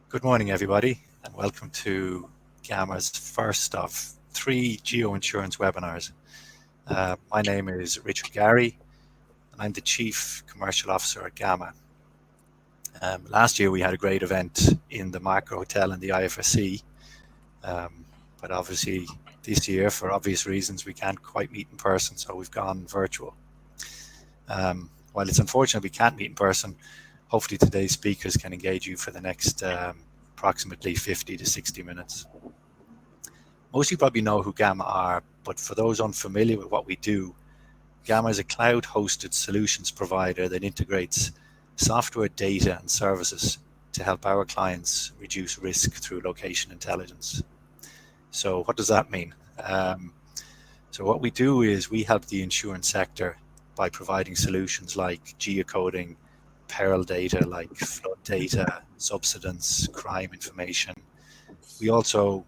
Good morning, everybody, and welcome to Gamma's first of 3 GeoInsurance webinars. My name is Richard Garry, and I'm the Chief Commercial Officer at Gamma. Last year we had a great event in the Marker Hotel in the IFSC, but obviously this year, for obvious reasons, we can't quite meet in person, so we've gone virtual. While it's unfortunate we can't meet in person, hopefully today's speakers can engage you for the next approximately 50 to 60 minutes. Most of you probably know who Gamma are, but for those unfamiliar with what we do, Gamma is a cloud-hosted solutions provider that integrates software, data, and services to help our clients reduce risk through location intelligence. So what does that mean? So what we do is we help the insurance sector by providing solutions like geocoding, peril data like flood data, subsidence, crime information. We also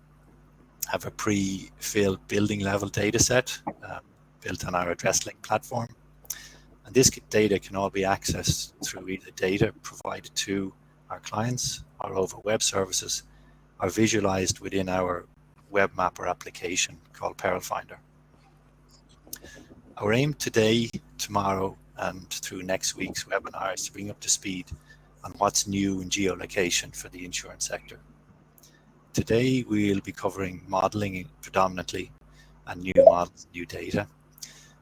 have a pre-filled building level data set built on our AddressLink platform. And this data can all be accessed through either data provided to our clients or over web services, or visualized within our web mapper application called Peril Finder. Our aim today, tomorrow, and through next week's webinar is to bring up to speed on what's new in geolocation for the insurance sector. Today we'll be covering modeling predominantly, and new models, new data.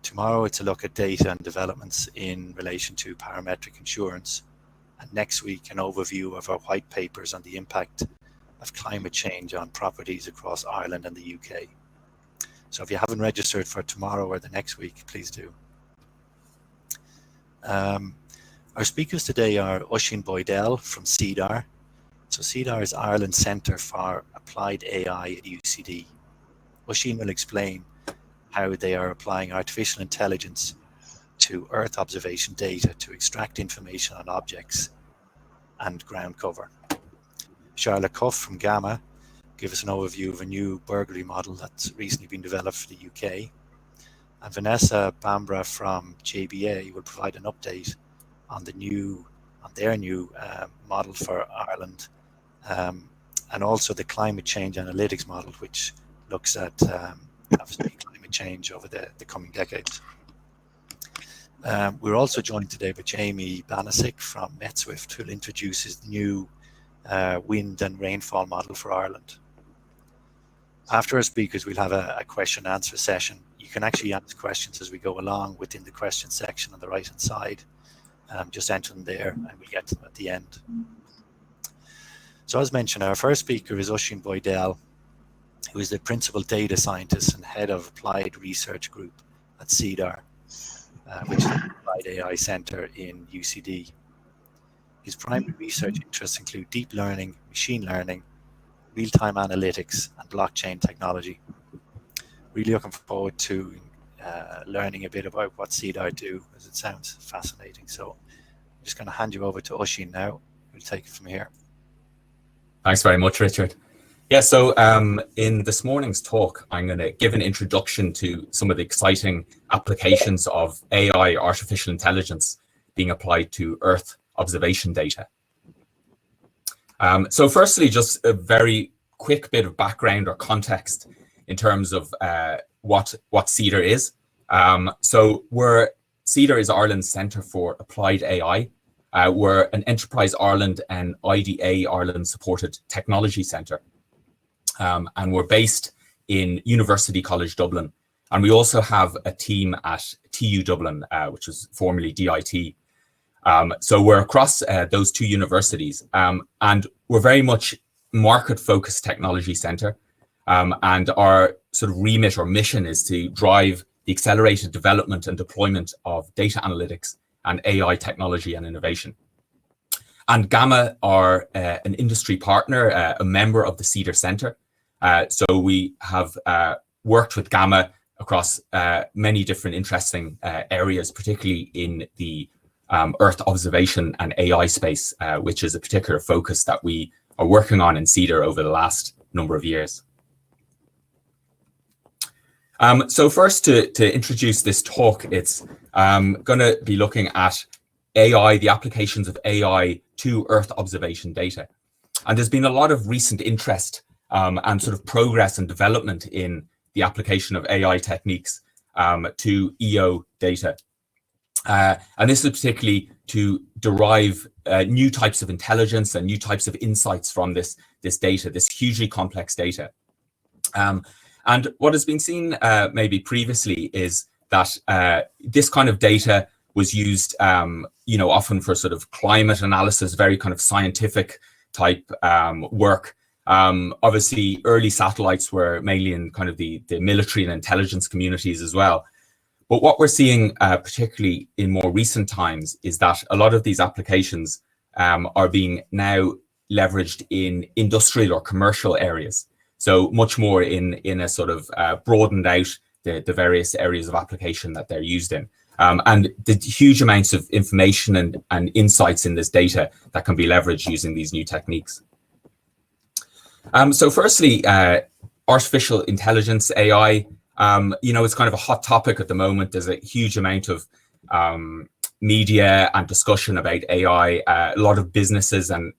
Tomorrow it's a look at data and developments in relation to parametric insurance, and next week an overview of our white papers on the impact of climate change on properties across Ireland and the UK. So if you haven't registered for tomorrow or the next week, please do. Our speakers today are Oisin Boydell from CeADAR. So CeADAR is Ireland's Centre for Applied AI at UCD. Oisin will explain how they are applying artificial intelligence to Earth observation data to extract information on objects and ground cover. Charlotte Cuffe from Gamma give us an overview of a new burglary model that's recently been developed for the UK. And Vanessa Balmbra from JBA will provide an update on their new model for Ireland, and also the climate change analytics model, which looks at obviously climate change over the coming decades. We're also joined today by Jamie Banasik from Metswift, who will introduce his new wind and rainfall model for Ireland. After our speakers, we'll have a question and answer session. You can actually ask questions as we go along within the question section on the right hand side. Just enter them there and we'll get to them at the end. So as mentioned, our first speaker is Oisin Boydell, who is the Principal Data Scientist and Head of Applied Research Group at CeADAR, which is the Applied AI Centre in UCD. His primary research interests include deep learning, machine learning, real-time analytics, and blockchain technology. Really looking forward to learning a bit about what CeADAR do, as it sounds fascinating. So I'm just going to hand you over to Oisin now. We'll take it from here. Thanks very much, Richard. Yeah, so in this morning's talk, I'm going to give an introduction to some of the exciting applications of AI, artificial intelligence, being applied to Earth observation data. So firstly, just a very quick bit of background or context in terms of what CeADAR is. So CeADAR is Ireland's Centre for Applied AI. We're an Enterprise Ireland and IDA Ireland supported technology centre. And we're based in University College Dublin. And we also have a team at TU Dublin, which was formerly DIT. So we're across those two universities, and we're very much market-focused technology centre. And our sort of remit or mission is to drive the accelerated development and deployment of data analytics and AI technology and innovation. And Gamma are an industry partner, a member of the CeADAR Centre. So we have worked with Gamma across many different interesting areas, particularly in the Earth observation and AI space, which is a particular focus that we are working on in CeADAR over the last number of years. So first, to introduce this talk, it's going to be looking at AI, the applications of AI to Earth observation data. And there's been a lot of recent interest and sort of progress and development in the application of AI techniques to EO data. And this is particularly to derive new types of intelligence and new types of insights from this data, this hugely complex data. And what has been seen maybe previously is that this kind of data was used, often for sort of climate analysis, very kind of scientific type work. Obviously, early satellites were mainly in kind of the military and intelligence communities as well. But what we're seeing, particularly in more recent times, is that a lot of these applications are being now leveraged in industrial or commercial areas. So much more in a sort of broadened out the various areas of application that they're used in. And the huge amounts of information and insights in this data that can be leveraged using these new techniques. So firstly, artificial intelligence, AI, it's kind of a hot topic at the moment. There's a huge amount of media and discussion about AI. A lot of businesses and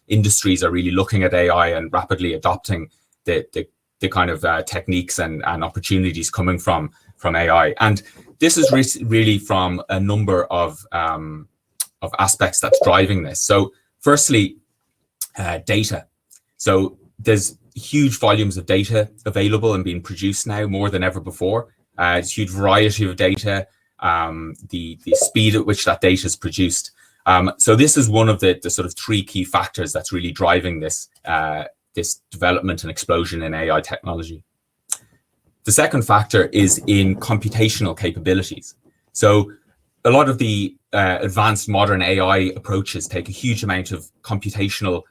industries are really looking at AI and rapidly adopting the kind of techniques and opportunities coming from AI. And this is really from a number of aspects that's driving this. So firstly, data. So there's huge volumes of data available and being produced now more than ever before. It's a huge variety of data, the speed at which that data is produced. So this is one of the sort of three key factors that's really driving this development and explosion in AI technology. The second factor is in computational capabilities. So a lot of the advanced modern AI approaches take a huge amount of computational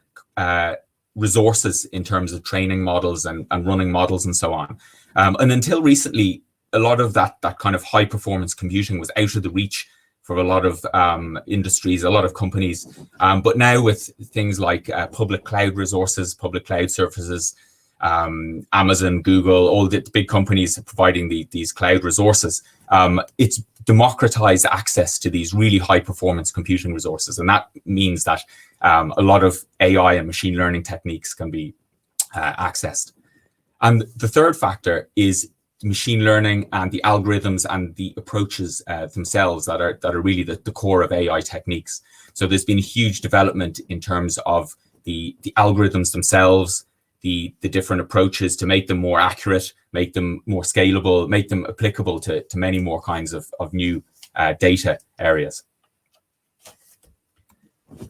resources in terms of training models and running models and so on. And until recently, a lot of that kind of high performance computing was out of the reach for a lot of industries, a lot of companies. But now with things like public cloud resources, public cloud services, Amazon, Google, all the big companies providing these cloud resources, it's democratized access to these really high performance computing resources. And that means that a lot of AI and machine learning techniques can be accessed. And the third factor is machine learning and the algorithms and the approaches themselves that are really the core of AI techniques. So there's been a huge development in terms of the algorithms themselves, the different approaches to make them more accurate, make them more scalable, make them applicable to many more kinds of new data areas.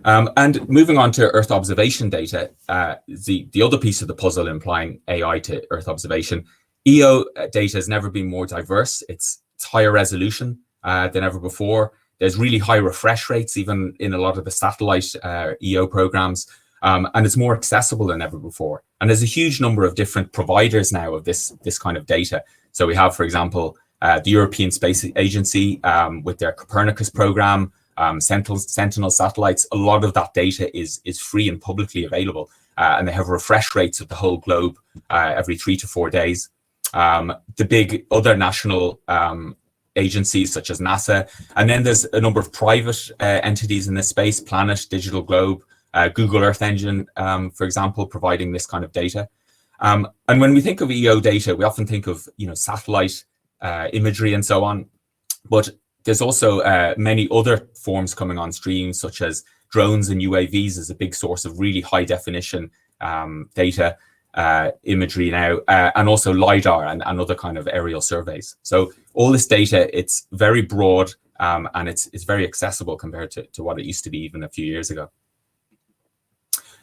And moving on to Earth observation data, the other piece of the puzzle implying AI to Earth observation, EO data has never been more diverse. It's higher resolution than ever before. There's really high refresh rates, even in a lot of the satellite EO programs. And it's more accessible than ever before. And there's a huge number of different providers now of this kind of data. So we have, for example, the European Space Agency with their Copernicus program, Sentinel satellites. A lot of that data is free and publicly available. And they have refresh rates of the whole globe every 3 to 4 days. The big other national agencies such as NASA. And then there's a number of private entities in this space, Planet, Digital Globe, Google Earth Engine, for example, providing this kind of data. And when we think of EO data, we often think of satellite imagery and so on. But there's also many other forms coming on stream, such as drones and UAVs is a big source of really high definition data imagery now, and also LiDAR and other kind of aerial surveys. So all this data, it's very broad and it's very accessible compared to what it used to be even a few years ago.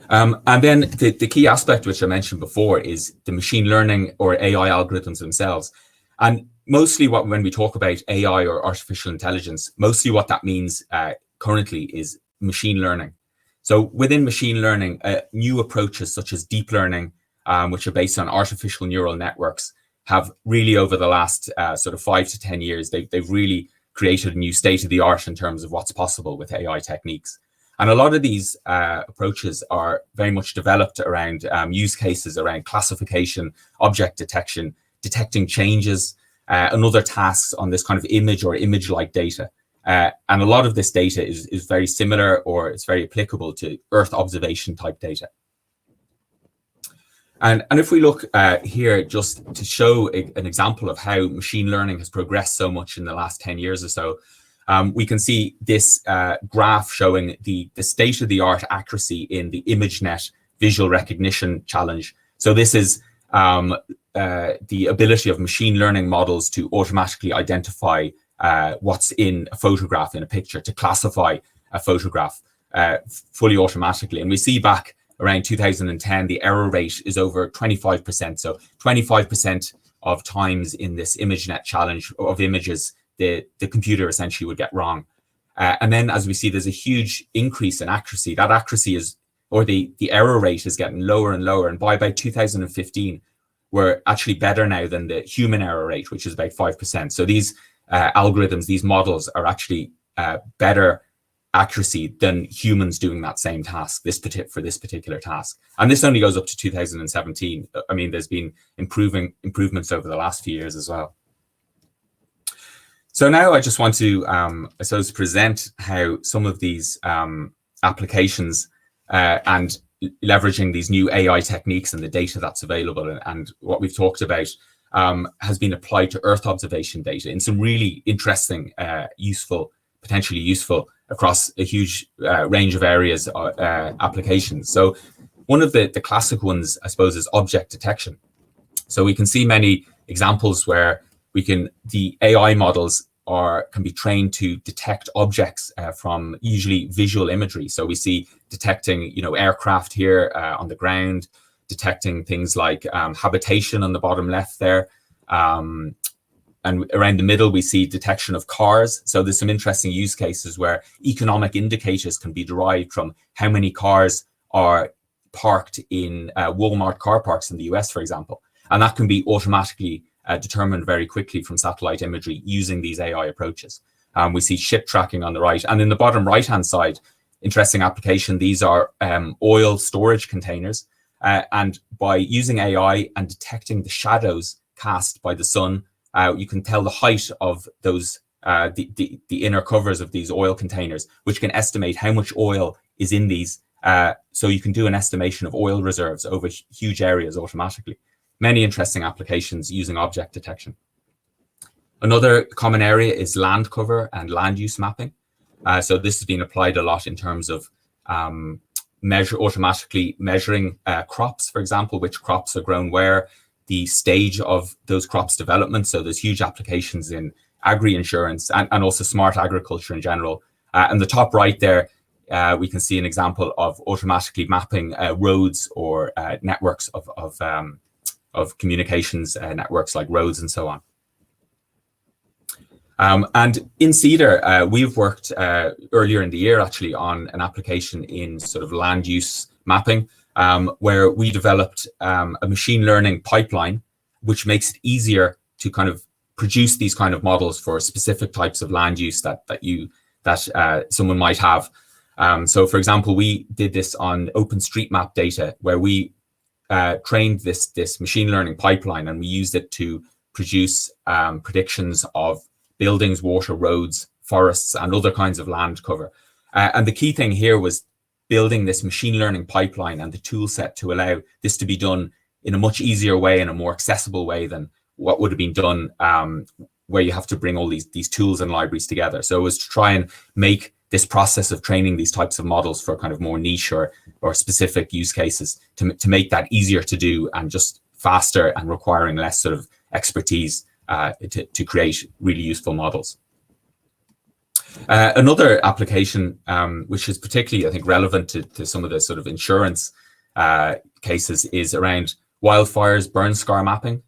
And then the key aspect, which I mentioned before, is the machine learning or AI algorithms themselves. And mostly when we talk about AI or artificial intelligence, mostly what that means currently is machine learning. So within machine learning, new approaches such as deep learning, which are based on artificial neural networks, have really over the last sort of 5 to 10 years, they've really created a new state of the art in terms of what's possible with AI techniques. And a lot of these approaches are very much developed around use cases around classification, object detection, detecting changes, and other tasks on this kind of image or image-like data. And a lot of this data is very similar, or it's very applicable to Earth observation type data. And if we look here just to show an example of how machine learning has progressed so much in the last 10 years or so, we can see this graph showing the state-of-the-art accuracy in the ImageNet visual recognition challenge. So this is the ability of machine learning models to automatically identify what's in a photograph, in a picture, to classify a photograph fully automatically. And we see back around 2010, the error rate is over 25%. So 25% of times in this ImageNet challenge of images, the computer essentially would get wrong. And then as we see, there's a huge increase in accuracy. That accuracy is, or the error rate is getting lower and lower. And by about 2015, we're actually better now than the human error rate, which is about 5%. So these algorithms, these models are actually better accuracy than humans doing that same task, for this particular task. And this only goes up to 2017. I mean, there's been improvements over the last few years as well. So now I just want to, I suppose, present how some of these applications and leveraging these new AI techniques and the data that's available and what we've talked about has been applied to Earth observation data in some really interesting, potentially useful across a huge range of areas, applications. So one of the classic ones, I suppose, is object detection. So we can see many examples where the AI models can be trained to detect objects from usually visual imagery. So we see detecting, aircraft here on the ground, detecting things like habitation on the bottom left there. And around the middle, we see detection of cars. So there's some interesting use cases where economic indicators can be derived from how many cars are parked in Walmart car parks in the US, for example. And that can be automatically determined very quickly from satellite imagery using these AI approaches. We see ship tracking on the right. And in the bottom right-hand side, interesting application, these are oil storage containers. And by using AI and detecting the shadows cast by the sun, you can tell the height of those, the inner covers of these oil containers, which can estimate how much oil is in these. So you can do an estimation of oil reserves over huge areas automatically. Many interesting applications using object detection. Another common area is land cover and land use mapping. So this has been applied a lot in terms of automatically measuring crops, for example, which crops are grown where, the stage of those crops development. So there's huge applications in agri-insurance and also smart agriculture in general. And the top right there, we can see an example of automatically mapping roads or networks of communications networks like roads and so on. And in CeADAR, we've worked earlier in the year actually on an application in sort of land use mapping, where we developed a machine learning pipeline, which makes it easier to kind of produce these kind of models for specific types of land use that someone might have. So, for example, we did this on OpenStreetMap data, where we trained this machine learning pipeline, and we used it to produce predictions of buildings, water, roads, forests, and other kinds of land cover. And the key thing here was building this machine learning pipeline and the tool set to allow this to be done in a much easier way and a more accessible way than what would have been done where you have to bring all these tools and libraries together. So it was to try and make this process of training these types of models for kind of more niche or specific use cases to make that easier to do and just faster and requiring less sort of expertise to create really useful models. Another application, which is particularly, I think, relevant to some of the sort of insurance cases, is around wildfires, burn scar mapping.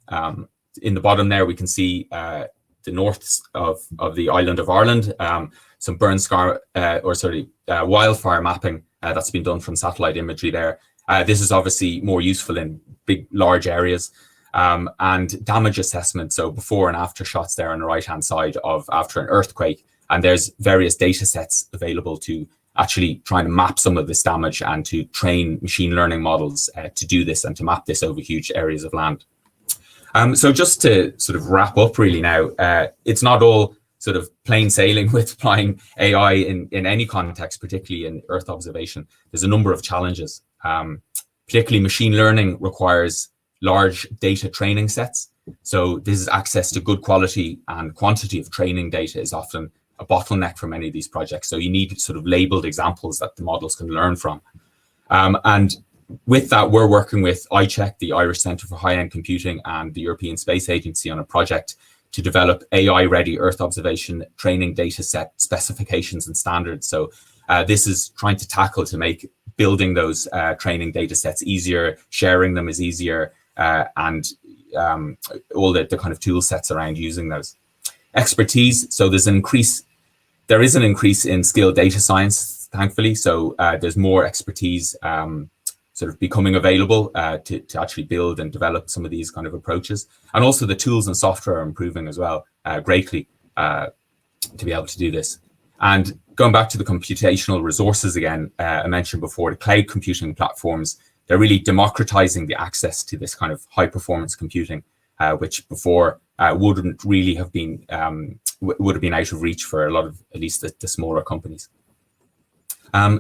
In the bottom there, we can see the north of the island of Ireland, some burn scar, wildfire mapping that's been done from satellite imagery there. This is obviously more useful in big, large areas. And damage assessment, so before and after shots there on the right-hand side of after an earthquake. And there's various data sets available to actually try and map some of this damage and to train machine learning models to do this and to map this over huge areas of land. So just to sort of wrap up really now, it's not all sort of plain sailing with applying AI in any context, particularly in Earth observation. There's a number of challenges. Particularly machine learning requires large data training sets. So this is access to good quality and quantity of training data is often a bottleneck for many of these projects. So you need sort of labeled examples that the models can learn from. And with that, we're working with iCheck, the Irish Centre for High-End Computing, and the European Space Agency on a project to develop AI-ready Earth observation training data set specifications and standards. So this is trying to tackle to make building those training data sets easier, sharing them is easier, and all the kind of tool sets around using those. Expertise, so there is an increase in skilled data science, thankfully. So there's more expertise sort of becoming available to actually build and develop some of these kind of approaches. And also the tools and software are improving as well greatly to be able to do this. And going back to the computational resources again, I mentioned before, the cloud computing platforms, they're really democratizing the access to this kind of high performance computing, which before wouldn't really have been, would have been out of reach for a lot of, at least the smaller companies.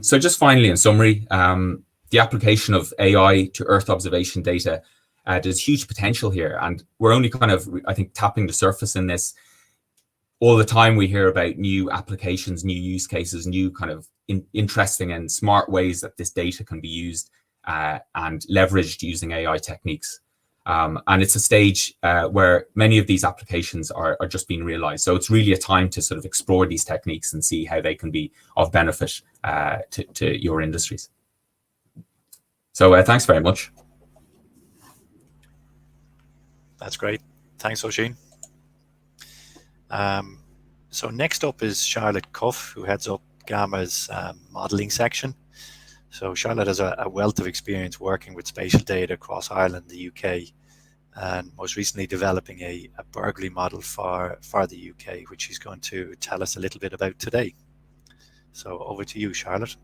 So just finally, in summary, the application of AI to Earth observation data, there's huge potential here. And we're only kind of, I think, tapping the surface in this. All the time we hear about new applications, new use cases, new kind of interesting and smart ways that this data can be used and leveraged using AI techniques. And it's a stage where many of these applications are just being realized. So it's really a time to sort of explore these techniques and see how they can be of benefit to your industries. So thanks very much. That's great. Thanks, Oisin. So next up is Charlotte Cuffe, who heads up Gamma's modelling section. So Charlotte has a wealth of experience working with spatial data across Ireland, the UK, and most recently developing a burglary model for the UK, which she's going to tell us a little bit about today. So over to you, Charlotte.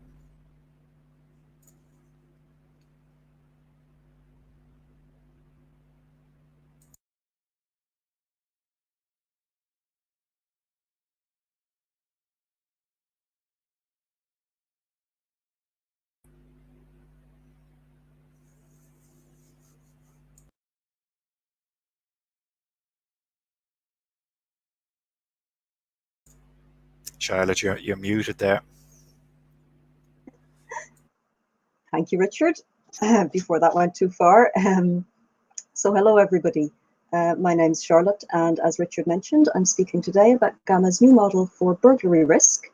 Charlotte, you're muted there. Thank you, Richard. Before that went too far. So hello, everybody. My name's Charlotte, and as Richard mentioned, I'm speaking today about Gamma's new model for burglary risk,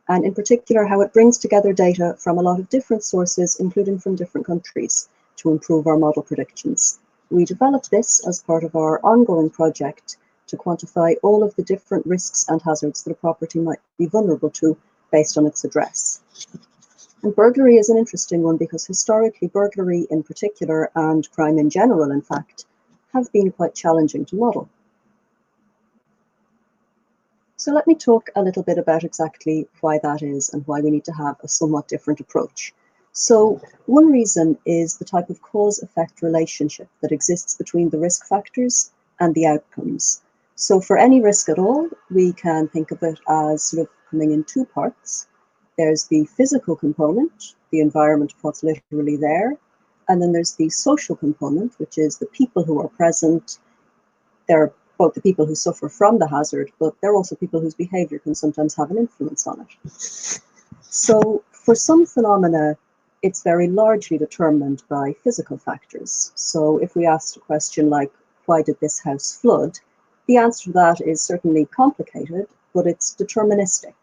and in particular, how it brings together data from a lot of different sources, including from different countries, to improve our model predictions. We developed this as part of our ongoing project to quantify all of the different risks and hazards that a property might be vulnerable to based on its address. And burglary is an interesting one because historically burglary in particular, and crime in general in fact, have been quite challenging to model. So let me talk a little bit about exactly why that is and why we need to have a somewhat different approach. So one reason is the type of cause-effect relationship that exists between the risk factors and the outcomes. So for any risk at all, we can think of it as sort of coming in two parts. There's the physical component, the environment, what's literally there. And then there's the social component, which is the people who are present. They're both the people who suffer from the hazard, but they're also people whose behavior can sometimes have an influence on it. So for some phenomena, it's very largely determined by physical factors. So if we asked a question like, why did this house flood? The answer to that is certainly complicated, but it's deterministic.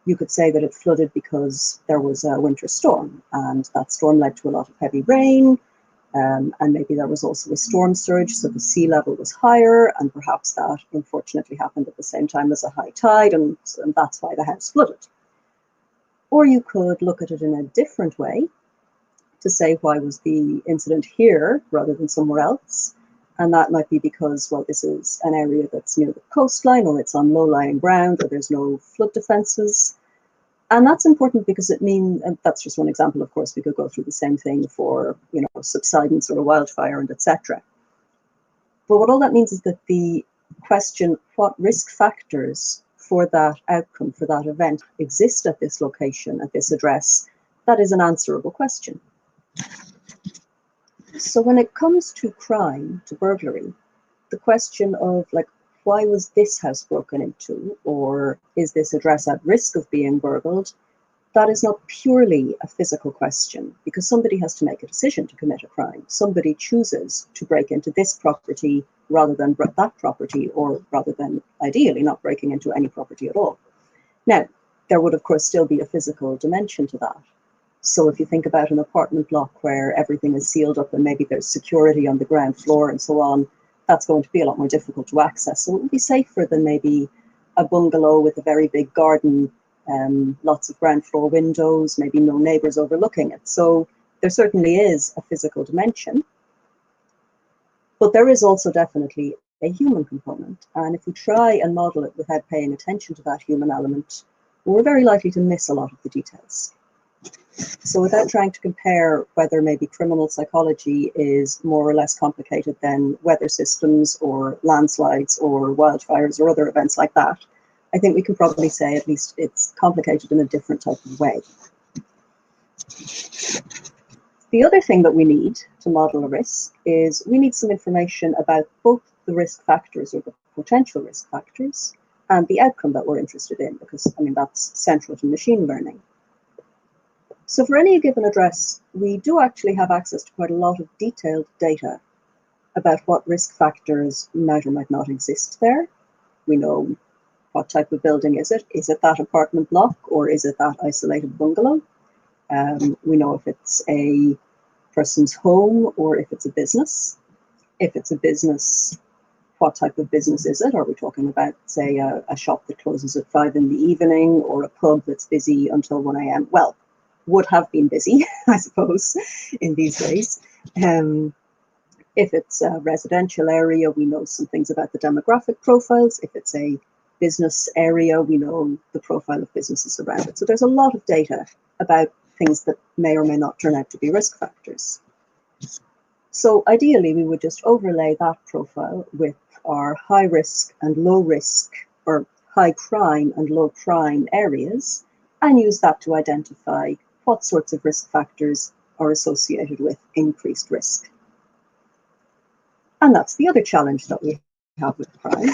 You could say that it flooded because there was a winter storm, and that storm led to a lot of heavy rain, and maybe there was also a storm surge, so the sea level was higher, and perhaps that unfortunately happened at the same time as a high tide, and that's why the house flooded. Or you could look at it in a different way to say, why was the incident here rather than somewhere else? And that might be because, well, this is an area that's near the coastline, or it's on low-lying ground, or there's no flood defences. And that's important because it means, and that's just one example, of course, we could go through the same thing for, subsidence or a wildfire and etc. But what all that means is that the question what risk factors for that outcome, for that event, exist at this location, at this address, that is an answerable question. So when it comes to crime, to burglary, the question of like, why was this house broken into, or is this address at risk of being burgled, that is not purely a physical question, because somebody has to make a decision to commit a crime. Somebody chooses to break into this property rather than that property, or rather than ideally not breaking into any property at all. Now, there would of course still be a physical dimension to that. So if you think about an apartment block where everything is sealed up and maybe there's security on the ground floor and so on, that's going to be a lot more difficult to access. So it would be safer than maybe a bungalow with a very big garden, lots of ground floor windows, maybe no neighbors overlooking it. So there certainly is a physical dimension, but there is also definitely a human component. And if we try and model it without paying attention to that human element, we're very likely to miss a lot of the details. So without trying to compare whether maybe criminal psychology is more or less complicated than weather systems or landslides or wildfires or other events like that, I think we can probably say at least it's complicated in a different type of way. The other thing that we need to model a risk is we need some information about both the risk factors or the potential risk factors and the outcome that we're interested in, because I mean that's central to machine learning. So for any given address, we do actually have access to quite a lot of detailed data about what risk factors might or might not exist there. We know what type of building is it? Is it that apartment block or is it that isolated bungalow? We know if it's a person's home or if it's a business. If it's a business, what type of business is it? Are we talking about, say, a shop that closes at 5 in the evening or a pub that's busy until 1 a.m.? Well, would have been busy, I suppose, in these days. If it's a residential area, we know some things about the demographic profiles. If it's a business area, we know the profile of businesses around it. So there's a lot of data about things that may or may not turn out to be risk factors. So ideally, we would just overlay that profile with our high risk and low risk, or high crime and low crime areas, and use that to identify what sorts of risk factors are associated with increased risk. And that's the other challenge that we have with crime,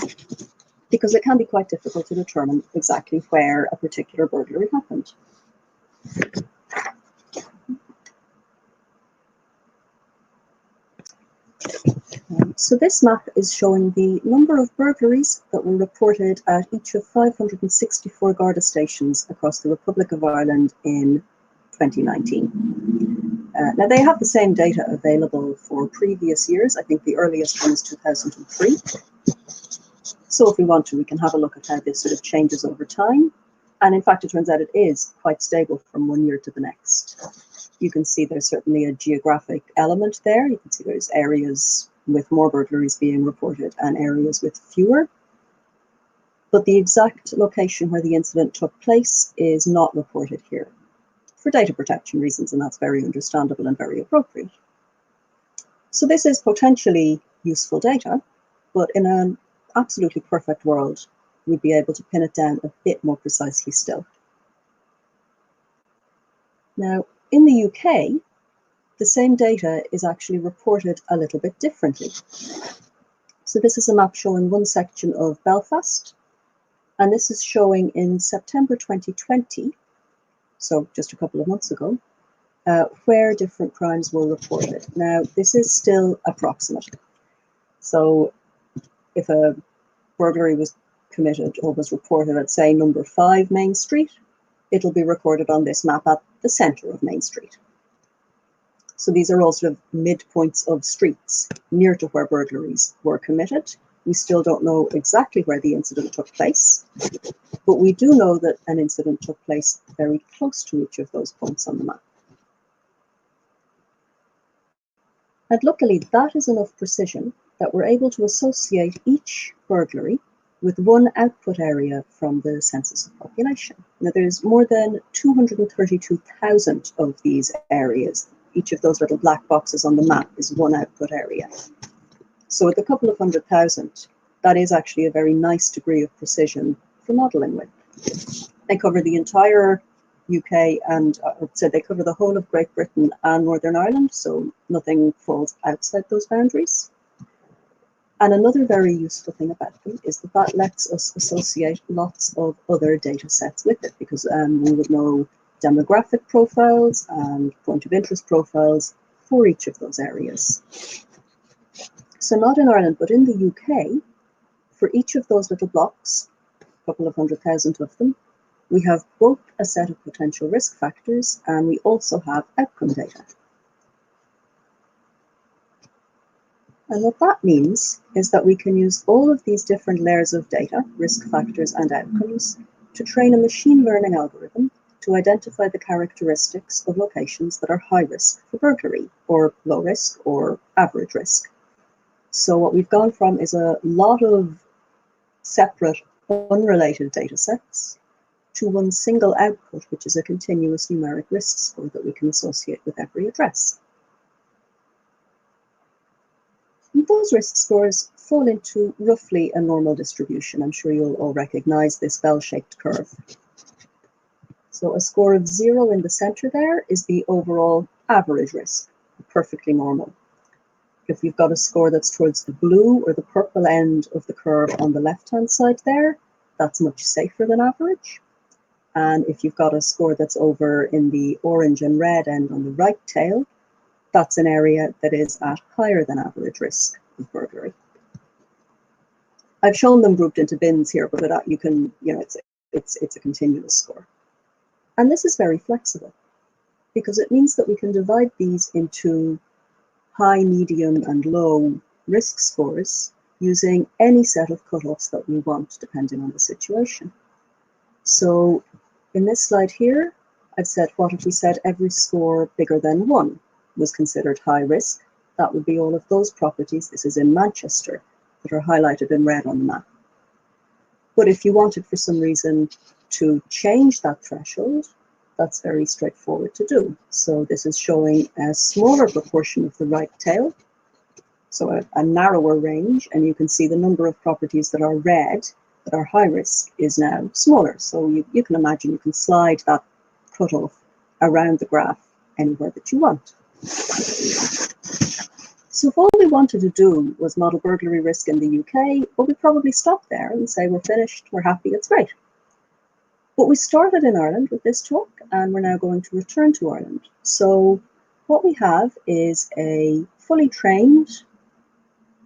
because it can be quite difficult to determine exactly where a particular burglary happened. So this map is showing the number of burglaries that were reported at each of 564 Garda stations across the Republic of Ireland in 2019. Now they have the same data available for previous years. I think the earliest one is 2003. So if we want to, we can have a look at how this sort of changes over time. And in fact, it turns out it is quite stable from one year to the next. You can see there's certainly a geographic element there. You can see there's areas with more burglaries being reported and areas with fewer. But the exact location where the incident took place is not reported here for data protection reasons, and that's very understandable and very appropriate. So this is potentially useful data, but in an absolutely perfect world, we'd be able to pin it down a bit more precisely still. Now, in the UK, the same data is actually reported a little bit differently. So this is a map showing one section of Belfast, and this is showing in September 2020, so just a couple of months ago, where different crimes were reported. Now, this is still approximate. So if a burglary was committed or was reported at, say, number 5 Main Street, it'll be recorded on this map at the centre of Main Street. So these are all sort of midpoints of streets near to where burglaries were committed. We still don't know exactly where the incident took place, but we do know that an incident took place very close to each of those points on the map. And luckily, that is enough precision that we're able to associate each burglary with one output area from the census of population. Now, there's more than 232,000 of these areas. Each of those little black boxes on the map is one output area. So with a couple of 100,000, that is actually a very nice degree of precision for modelling with. They cover the entire UK and so they cover the whole of Great Britain and Northern Ireland, so nothing falls outside those boundaries. And another very useful thing about them is that that lets us associate lots of other data sets with it, because we would know demographic profiles and point of interest profiles for each of those areas. So not in Ireland, but in the UK, for each of those little blocks, a couple of 100,000 of them, we have both a set of potential risk factors and we also have outcome data. And what that means is that we can use all of these different layers of data, risk factors and outcomes, to train a machine learning algorithm to identify the characteristics of locations that are high risk for burglary, or low risk, or average risk. So what we've gone from is a lot of separate, unrelated data sets to one single output, which is a continuous numeric risk score that we can associate with every address. And those risk scores fall into roughly a normal distribution. I'm sure you'll all recognize this bell-shaped curve. So a score of 0 in the center there is the overall average risk, perfectly normal. If you've got a score that's towards the blue or the purple end of the curve on the left-hand side there, that's much safer than average. And if you've got a score that's over in the orange and red end on the right tail, that's an area that is at higher than average risk of burglary. I've shown them grouped into bins here, but you can, it's a continuous score. And this is very flexible because it means that we can divide these into high, medium, and low risk scores using any set of cutoffs that we want, depending on the situation. So in this slide here, I've said, what if we said every score bigger than 1 was considered high risk? That would be all of those properties, this is in Manchester, that are highlighted in red on the map. But if you wanted for some reason to change that threshold, that's very straightforward to do. So this is showing a smaller proportion of the right tail, so a narrower range, and you can see the number of properties that are red, that are high risk, is now smaller. So you can imagine you can slide that cutoff around the graph anywhere that you want. So if all we wanted to do was model burglary risk in the UK, well, we'd probably stop there and say we're finished, we're happy, it's great. But we started in Ireland with this talk, and we're now going to return to Ireland. So what we have is a fully trained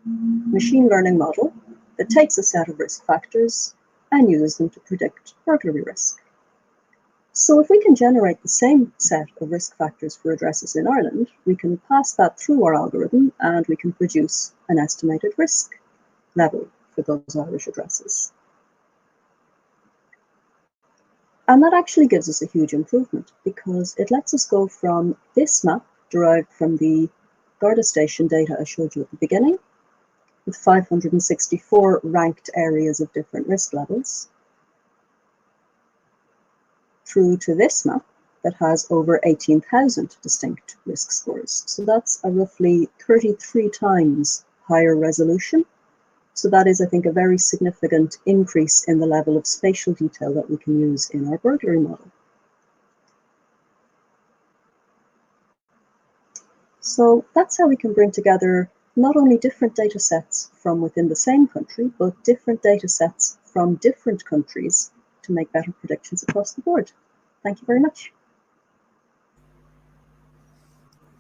machine learning model that takes a set of risk factors and uses them to predict burglary risk. So if we can generate the same set of risk factors for addresses in Ireland, we can pass that through our algorithm and we can produce an estimated risk level for those Irish addresses. And that actually gives us a huge improvement because it lets us go from this map derived from the Garda station data I showed you at the beginning, with 564 ranked areas of different risk levels, through to this map that has over 18,000 distinct risk scores. So that's a roughly 33 times higher resolution. So that is, I think, a very significant increase in the level of spatial detail that we can use in our burglary model. So that's how we can bring together not only different data sets from within the same country, but different data sets from different countries to make better predictions across the board. Thank you very much.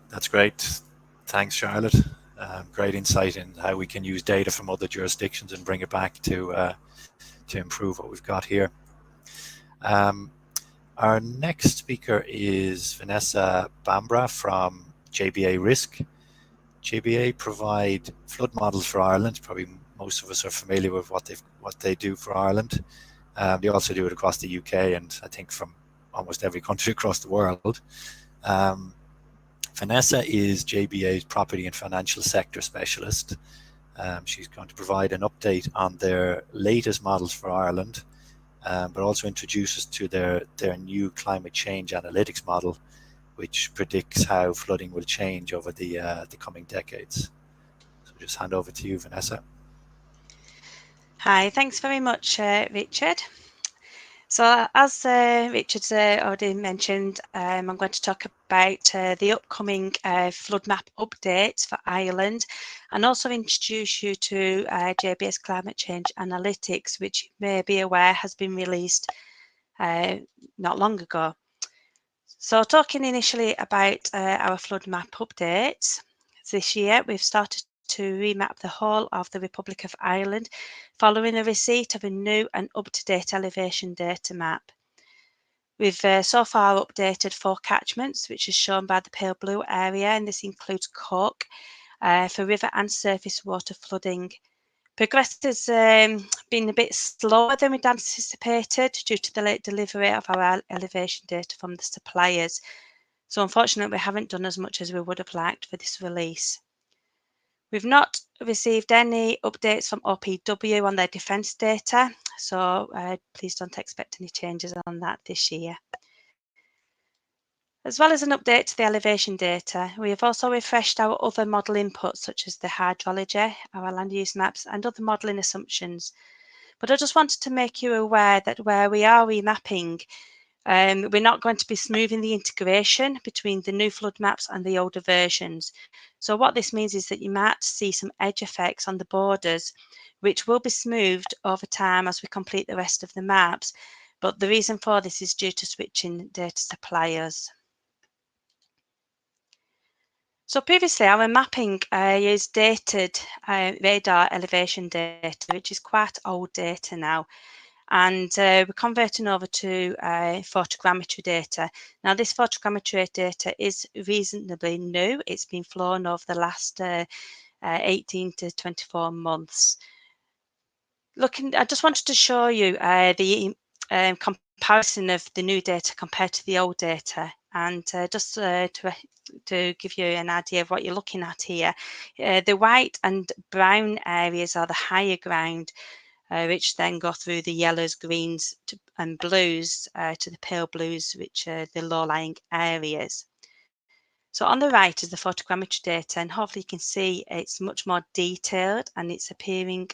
That's great. Thanks, Charlotte. Great insight in how we can use data from other jurisdictions and bring it back to improve what we've got here. Our next speaker is Vanessa Balmbra from KatRisk. JBA provide flood models for Ireland. Probably most of us are familiar with what they do for Ireland. They also do it across the UK and I think from almost every country across the world. Vanessa is JBA's property and financial sector specialist. She's going to provide an update on their latest models for Ireland, but also introduce us to their new climate change analytics model, which predicts how flooding will change over the coming decades. So just hand over to you, Vanessa. Hi, thanks very much, Richard. So as Richard's already mentioned, I'm going to talk about the upcoming flood map updates for Ireland, and also introduce you to JBS Climate Change Analytics, which you may be aware has been released not long ago. So talking initially about our flood map updates, this year we've started to remap the whole of the Republic of Ireland following the receipt of a new and up-to-date elevation data map. We've so far updated 4 catchments, which is shown by the pale blue area, and this includes Cork for river and surface water flooding. Progress has been a bit slower than we'd anticipated due to the late delivery of our elevation data from the suppliers. So unfortunately, we haven't done as much as we would have liked for this release. We've not received any updates from OPW on their defence data, so please don't expect any changes on that this year. As well as an update to the elevation data, we have also refreshed our other model inputs such as the hydrology, our land use maps and other modelling assumptions. But I just wanted to make you aware that where we are remapping, we're not going to be smoothing the integration between the new flood maps and the older versions. So what this means is that you might see some edge effects on the borders, which will be smoothed over time as we complete the rest of the maps. But the reason for this is due to switching data suppliers. So previously our mapping used dated radar elevation data, which is quite old data now. And we're converting over to photogrammetry data. Now this photogrammetry data is reasonably new. It's been flown over the last 18 to 24 months. I just wanted to show you the comparison of the new data compared to the old data, and just to give you an idea of what you're looking at here. The white and brown areas are the higher ground, which then go through the yellows, greens and blues to the pale blues, which are the low-lying areas. So on the right is the photogrammetry data, and hopefully you can see it's much more detailed and it's appearing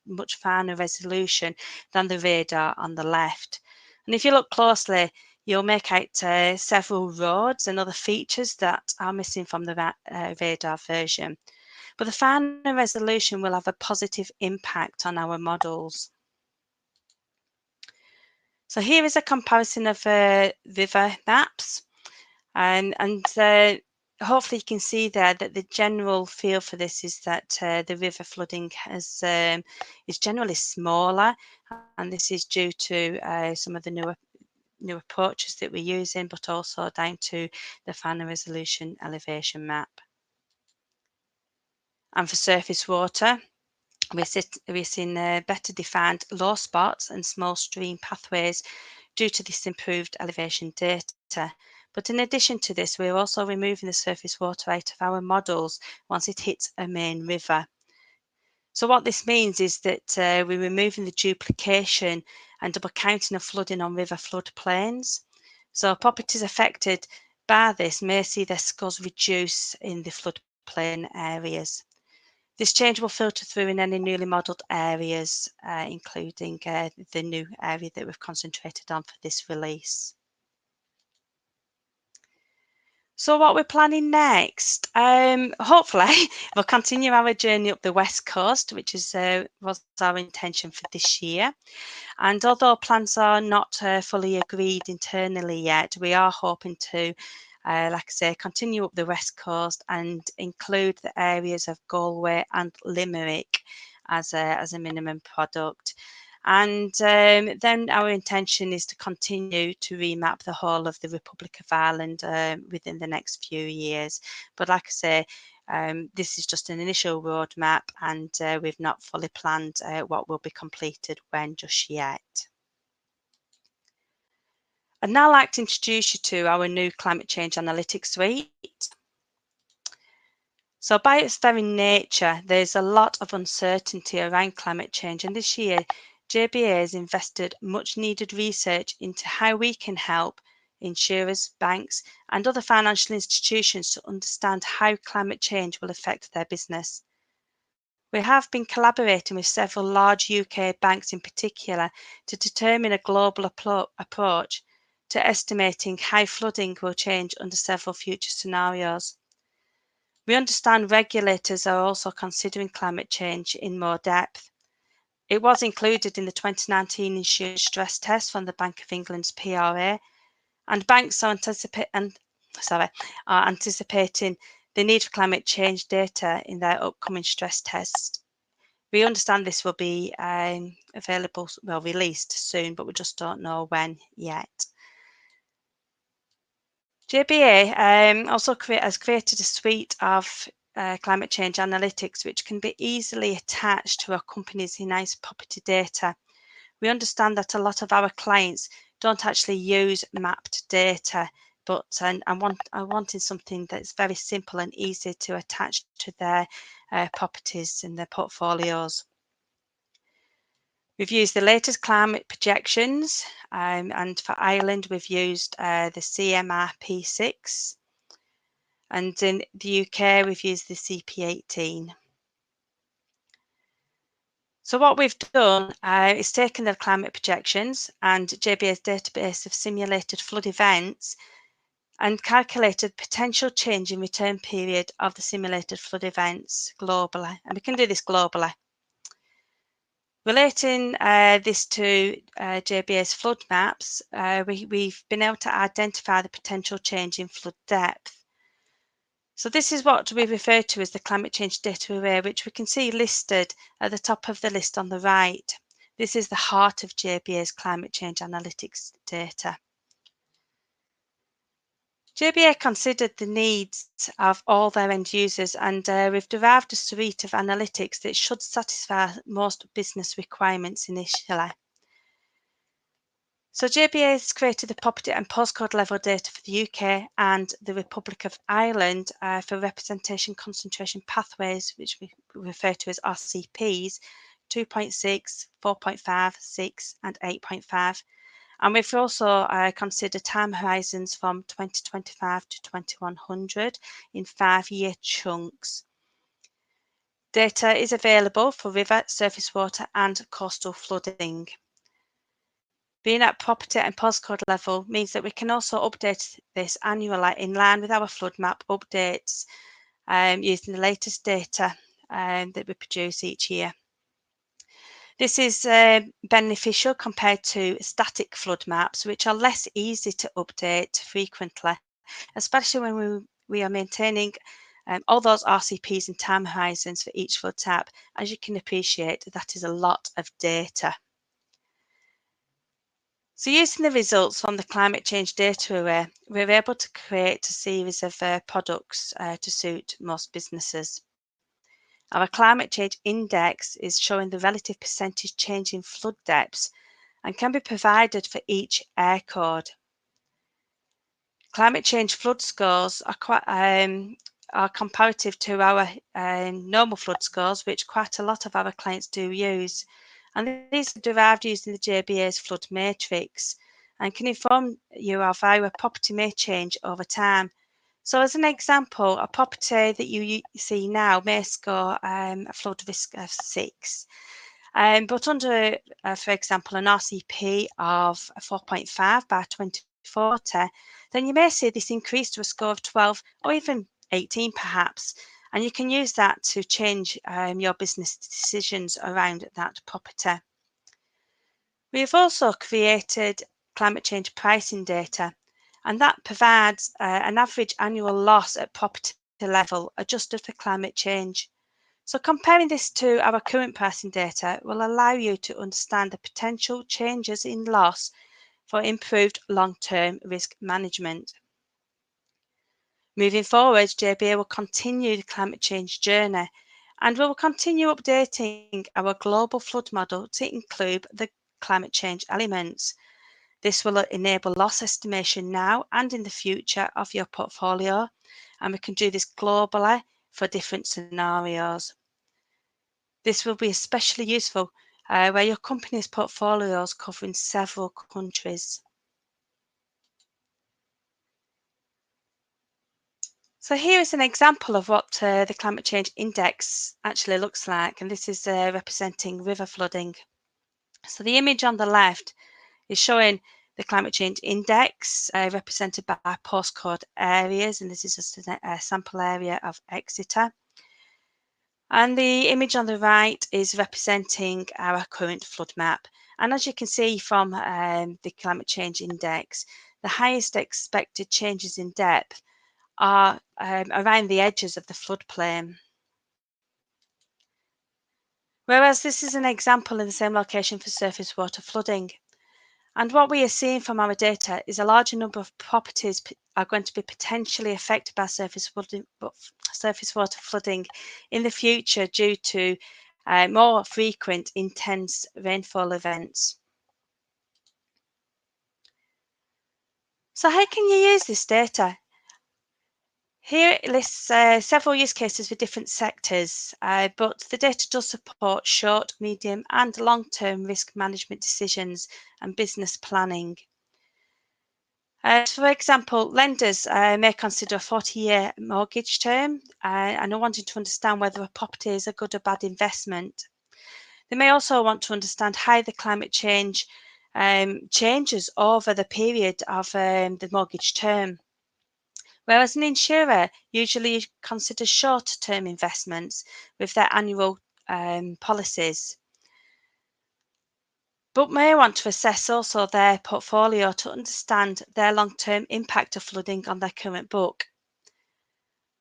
much finer resolution than the radar on the left. And if you look closely, you'll make out several roads and other features that are missing from the radar version. But the finer resolution will have a positive impact on our models. So here is a comparison of river maps, and hopefully you can see there that the general feel for this is that the river flooding is generally smaller, and this is due to some of the new approaches that we're using, but also down to the finer resolution elevation map. And for surface water, we're seeing better defined low spots and small stream pathways due to this improved elevation data. But in addition to this, we're also removing the surface water out of our models once it hits a main river. So what this means is that we're removing the duplication and double counting of flooding on river floodplains. So properties affected by this may see their scores reduce in the floodplain areas. This change will filter through in any newly modelled areas, including the new area that we've concentrated on for this release. So what we're planning next, hopefully we'll continue our journey up the West Coast, which was our intention for this year. And although plans are not fully agreed internally yet, we are hoping to, like I say, continue up the West Coast and include the areas of Galway and Limerick as a minimum product. And then our intention is to continue to remap the whole of the Republic of Ireland within the next few years. But like I say, this is just an initial roadmap, and we've not fully planned what will be completed when just yet. I'd now like to introduce you to our new Climate Change Analytics Suite. So by its very nature, there's a lot of uncertainty around climate change, and this year JBA has invested much needed research into how we can help insurers, banks and other financial institutions to understand how climate change will affect their business. We have been collaborating with several large UK banks in particular to determine a global approach to estimating how flooding will change under several future scenarios. We understand regulators are also considering climate change in more depth. It was included in the 2019 insurance stress test from the Bank of England's PRA, and banks are anticipating the need for climate change data in their upcoming stress tests. We understand this will be released soon, but we just don't know when yet. JBA also has created a suite of climate change analytics which can be easily attached to our company's in-house property data. We understand that a lot of our clients don't actually use mapped data, but are wanting something that's very simple and easy to attach to their properties and their portfolios. We've used the latest climate projections, and for Ireland we've used the CMR P6, and in the UK we've used the CP18. So what we've done is taken the climate projections and JBA's database of simulated flood events and calculated potential change in return period of the simulated flood events globally, and we can do this globally. Relating this to JBA's flood maps, we've been able to identify the potential change in flood depth. So this is what we refer to as the climate change data array, which we can see listed at the top of the list on the right. This is the heart of JBA's climate change analytics data. JBA considered the needs of all their end users, and we've derived a suite of analytics that should satisfy most business requirements initially. So JBA has created the property and postcode level data for the UK and the Republic of Ireland for representation concentration pathways, which we refer to as RCPs, 2.6, 4.5, 6 and 8.5. And we've also considered time horizons from 2025 to 2100 in 5-year chunks. Data is available for river, surface water and coastal flooding. Being at property and postcode level means that we can also update this annually in line with our flood map updates using the latest data that we produce each year. This is beneficial compared to static flood maps, which are less easy to update frequently, especially when we are maintaining all those RCPs and time horizons for each flood type. As you can appreciate, that is a lot of data. So using the results from the climate change data array, we're able to create a series of products to suit most businesses. Our climate change index is showing the relative percentage change in flood depths and can be provided for each air code. Climate change flood scores are comparative to our normal flood scores, which quite a lot of our clients do use. And these are derived using the JBA's flood matrix and can inform you of how a property may change over time. So as an example, a property that you see now may score a flood risk of 6. But under, for example, an RCP of 4.5 by 2040, then you may see this increase to a score of 12 or even 18 perhaps. And you can use that to change your business decisions around that property. We have also created climate change pricing data, and that provides an average annual loss at property level adjusted for climate change. So comparing this to our current pricing data will allow you to understand the potential changes in loss for improved long-term risk management. Moving forward, JBA will continue the climate change journey, and we will continue updating our global flood model to include the climate change elements. This will enable loss estimation now and in the future of your portfolio, and we can do this globally for different scenarios. This will be especially useful where your company's portfolio is covering several countries. So here is an example of what the climate change index actually looks like, and this is representing river flooding. So the image on the left is showing the climate change index represented by postcode areas, and this is just a sample area of Exeter. And the image on the right is representing our current flood map. And as you can see from the climate change index, the highest expected changes in depth are around the edges of the floodplain. Whereas this is an example in the same location for surface water flooding. And what we are seeing from our data is a larger number of properties are going to be potentially affected by surface water flooding in the future due to more frequent intense rainfall events. So how can you use this data? Here it lists several use cases for different sectors, but the data does support short, medium and long-term risk management decisions and business planning. For example, lenders may consider a 40-year mortgage term and are wanting to understand whether a property is a good or bad investment. They may also want to understand how the climate change changes over the period of the mortgage term. Whereas an insurer usually considers short-term investments with their annual policies, but may want to assess also their portfolio to understand their long-term impact of flooding on their current book.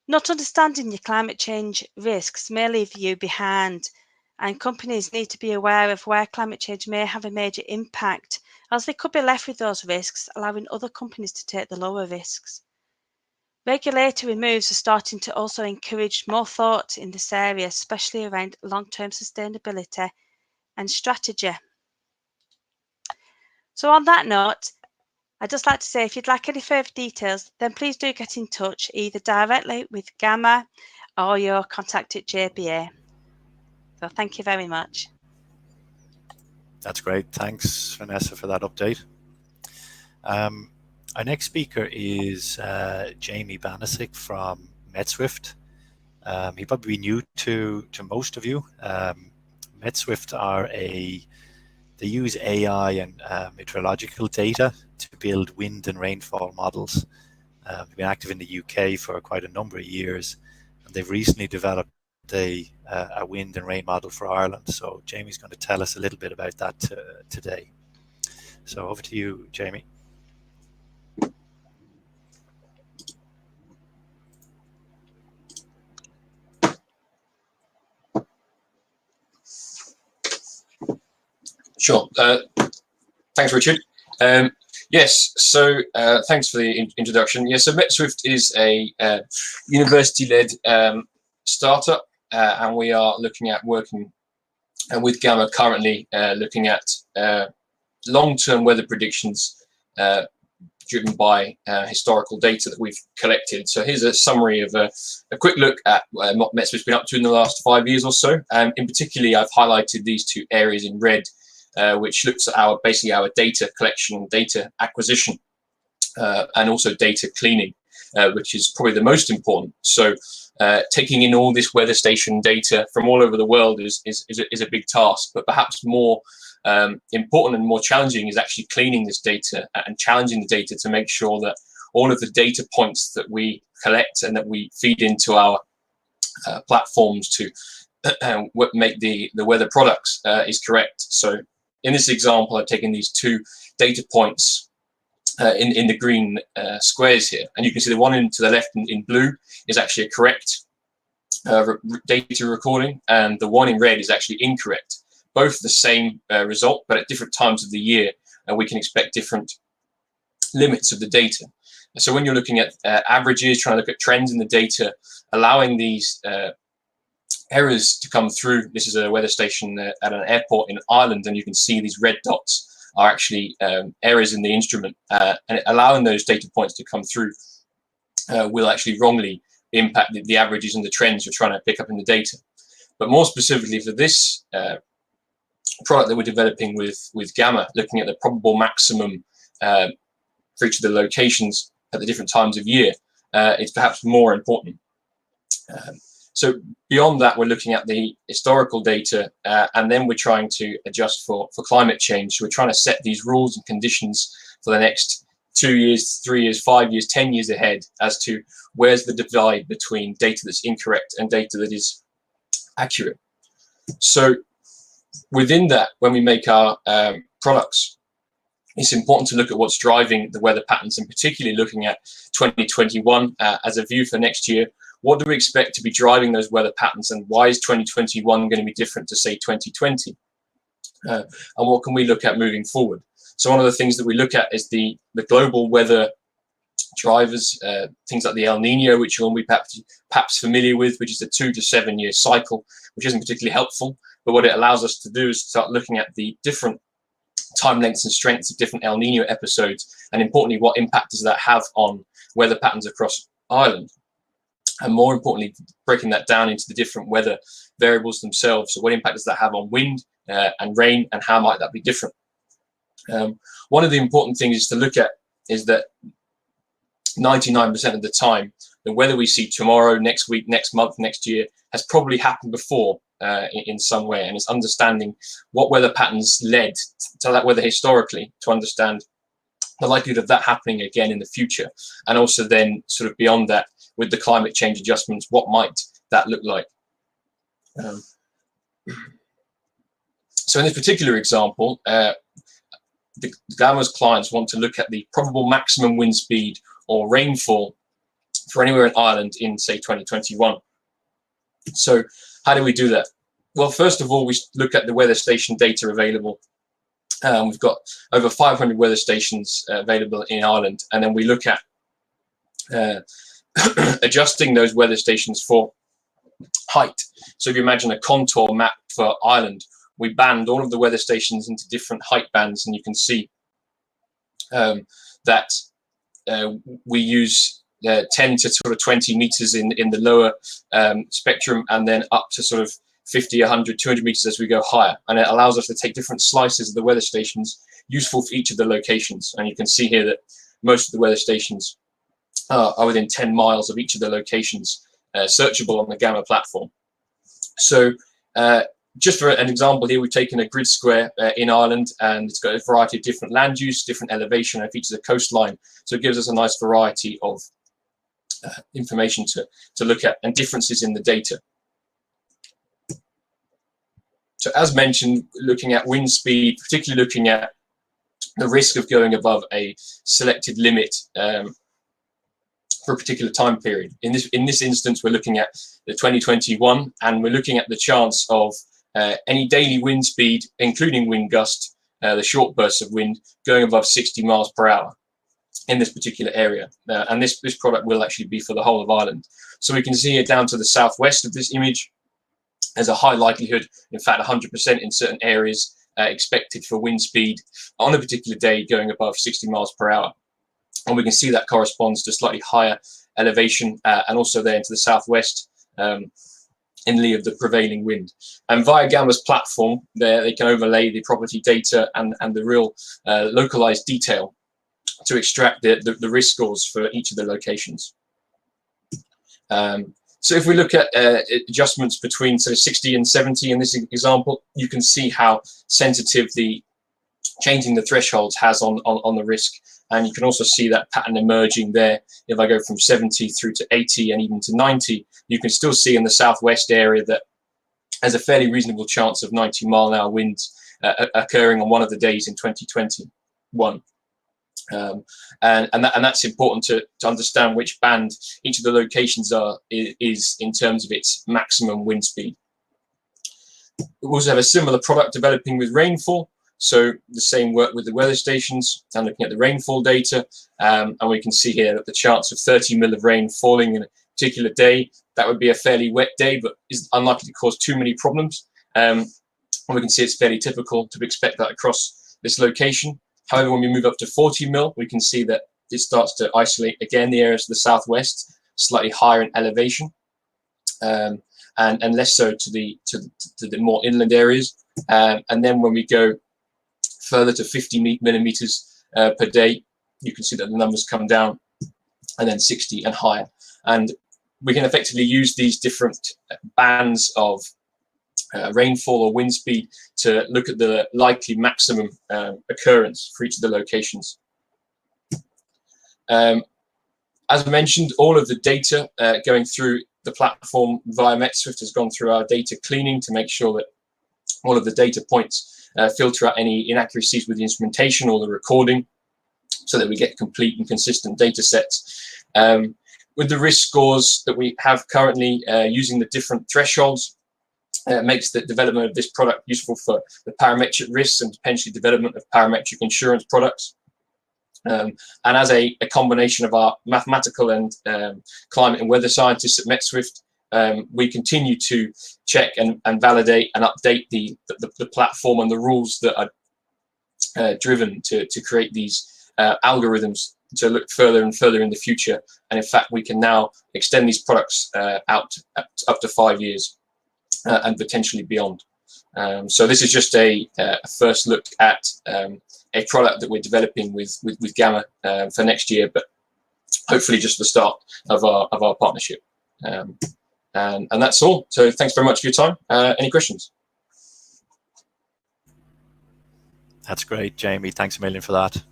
Not understanding your climate change risks may leave you behind, and companies need to be aware of where climate change may have a major impact, as they could be left with those risks, allowing other companies to take the lower risks. Regulatory moves are starting to also encourage more thought in this area, especially around long-term sustainability and strategy. So on that note, I'd just like to say if you'd like any further details, then please do get in touch either directly with Gamma or your contact at JBA. So thank you very much. That's great. Thanks, Vanessa, for that update. Our next speaker is Jamie Banasik from Metswift. He probably be new to most of you. Metswift they use AI and meteorological data to build wind and rainfall models. They've been active in the UK for quite a number of years, and they've recently developed a wind and rain model for Ireland. So Jamie's going to tell us a little bit about that today. So over to you, Jamie. Sure. Thanks, Richard. Yes, so thanks for the introduction. Yes, so Metswift is a university-led startup, and we are looking at working with Gamma currently, looking at long-term weather predictions driven by historical data that we've collected. So here's a summary of a quick look at what Metswift's been up to in the last 5 years or so. In particular, I've highlighted these two areas in red, which looks at basically our data collection, data acquisition, and also data cleaning, which is probably the most important. So taking in all this weather station data from all over the world is a big task, but perhaps more important and more challenging is actually cleaning this data and challenging the data to make sure that all of the data points that we collect and that we feed into our platforms to make the weather products is correct. So in this example, I've taken these two data points in the green squares here, and you can see the one to the left in blue is actually a correct data recording, and the one in red is actually incorrect. Both the same result, but at different times of the year, and we can expect different limits of the data. So when you're looking at averages, trying to look at trends in the data, allowing these errors to come through. This is a weather station at an airport in Ireland, and you can see these red dots are actually errors in the instrument, and allowing those data points to come through will actually wrongly impact the averages and the trends you're trying to pick up in the data. But more specifically for this product that we're developing with Gamma, looking at the probable maximum for each of the locations at the different times of year, is perhaps more important. So beyond that, we're looking at the historical data, and then we're trying to adjust for climate change. So we're trying to set these rules and conditions for the next 2 years, 3 years, 5 years, 10 years ahead as to where's the divide between data that's incorrect and data that is accurate. So within that, when we make our products, it's important to look at what's driving the weather patterns, and particularly looking at 2021 as a view for next year. What do we expect to be driving those weather patterns, and why is 2021 going to be different to, say, 2020? And what can we look at moving forward? So one of the things that we look at is the global weather drivers, things like the El Nino, which you'll be perhaps familiar with, which is a 2 to 7 year cycle, which isn't particularly helpful. But what it allows us to do is start looking at the different time lengths and strengths of different El Nino episodes, and importantly, what impact does that have on weather patterns across Ireland? And more importantly, breaking that down into the different weather variables themselves. So what impact does that have on wind and rain, and how might that be different? One of the important things to look at is that 99% of the time, the weather we see tomorrow, next week, next month, next year has probably happened before in some way. And it's understanding what weather patterns led to that weather historically, to understand the likelihood of that happening again in the future. And also then sort of beyond that, with the climate change adjustments, what might that look like? So in this particular example, the Gamma's clients want to look at the probable maximum wind speed or rainfall for anywhere in Ireland in, say, 2021. So how do we do that? Well, first of all, we look at the weather station data available. We've got over 500 weather stations available in Ireland, and then we look at adjusting those weather stations for height. So if you imagine a contour map for Ireland, we band all of the weather stations into different height bands, and you can see that we use 10 to sort of 20 meters in the lower spectrum, and then up to sort of 50, 100, 200 meters as we go higher. And it allows us to take different slices of the weather stations useful for each of the locations. And you can see here that most of the weather stations are within 10 miles of each of the locations searchable on the Gamma platform. So just for an example here, we've taken a grid square in Ireland, and it's got a variety of different land use, different elevation, and features a coastline. So it gives us a nice variety of information to look at, and differences in the data. So as mentioned, looking at wind speed, particularly looking at the risk of going above a selected limit for a particular time period. In this instance, we're looking at the 2021, and we're looking at the chance of any daily wind speed, including wind gust, the short bursts of wind, going above 60 miles per hour in this particular area. And this product will actually be for the whole of Ireland. So we can see it down to the southwest of this image. There's a high likelihood, in fact 100% in certain areas, expected for wind speed on a particular day going above 60 miles per hour. And we can see that corresponds to slightly higher elevation, and also there into the southwest in lee of the prevailing wind. And via Gamma's platform, there they can overlay the property data and the real localized detail to extract the risk scores for each of the locations. So if we look at adjustments between 60 and 70 in this example, you can see how sensitive the changing the thresholds has on the risk. And you can also see that pattern emerging there. If I go from 70 through to 80 and even to 90, you can still see in the southwest area that there's a fairly reasonable chance of 90-mile-an-hour winds occurring on one of the days in 2021. And that's important to understand which band each of the locations is in terms of its maximum wind speed. We also have a similar product developing with rainfall. So the same work with the weather stations and looking at the rainfall data. And we can see here that the chance of 30 mil of rain falling in a particular day, that would be a fairly wet day, but is unlikely to cause too many problems. And we can see it's fairly typical to expect that across this location. However, when we move up to 40 mil, we can see that it starts to isolate again the areas to the southwest, slightly higher in elevation, and less so to the more inland areas. And then when we go further to 50 millimeters per day, you can see that the numbers come down and then 60 and higher. And we can effectively use these different bands of rainfall or wind speed to look at the likely maximum occurrence for each of the locations. As I mentioned, all of the data going through the platform via Metswift has gone through our data cleaning to make sure that all of the data points filter out any inaccuracies with the instrumentation or the recording, so that we get complete and consistent data sets. With the risk scores that we have currently, using the different thresholds, makes the development of this product useful for the parametric risks and potentially development of parametric insurance products. And as a combination of our mathematical and climate and weather scientists at Metswift, we continue to check and validate and update the platform and the rules that are driven to create these algorithms to look further and further in the future. And in fact, we can now extend these products out up to 5 years and potentially beyond. So this is just a first look at a product that we're developing with Gamma for next year, but hopefully just the start of our partnership. And that's all. So thanks very much for your time. Any questions? That's great, Jamie. Thanks a million for that.